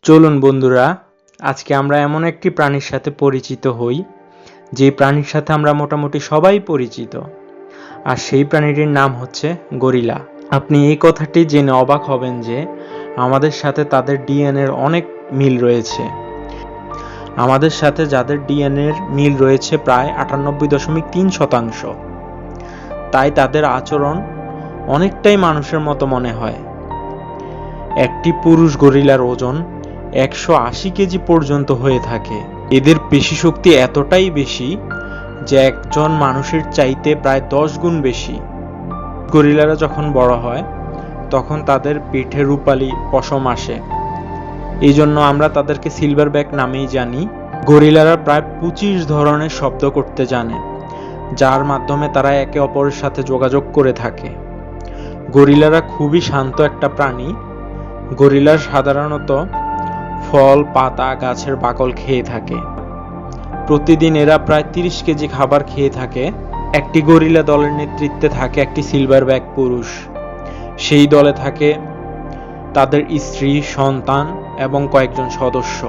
চলুন বন্ধুরা, আজকে আমরা এমন একটি প্রাণীর সাথে পরিচিত হই যে প্রাণীর সাথে আমরা মোটামুটি সবাই পরিচিত, আর সেই প্রাণীটির নাম হচ্ছে গরিলা। আপনি এই কথাটি জেনে অবাক হবেন যে আমাদের সাথে তাদের ডিএনএর অনেক মিল রয়েছে। আমাদের সাথে যাদের ডিএনএর মিল রয়েছে প্রায় 98.3%, তাই তাদের আচরণ অনেকটাই মানুষের মতো মনে হয়। একটি পুরুষ গরিলার ওজন 180 কেজি পর্যন্ত হয়ে থাকে। এদের পেশিশক্তি এতটাই বেশি যে একজন মানুষের চাইতে প্রায় 10 গুণ বেশি। গরিলারা যখন বড় হয় তখন তাদের পিঠে রূপালী পশম আসে, এই জন্য আমরা তাদেরকে সিলভারব্যাক নামেই জানি। গরিলারা প্রায় 25 ধরনের শব্দ করতে জানে, যার মাধ্যমে তারা একে অপরের সাথে যোগাযোগ করে থাকে। গরিলারা খুবই শান্ত একটা প্রাণী। গরিলার সাধারণত ফল, পাতা, গাছের বাকল খেয়ে থাকে। প্রতিদিন এরা প্রায় 30 কেজি খাবার খেয়ে থাকে। একটি গরিলা দলের নেতৃত্বে থাকে একটি সিলভারব্যাক পুরুষ। সেই দলে থাকে তাদের স্ত্রী, সন্তান এবং কয়েকজন সদস্য।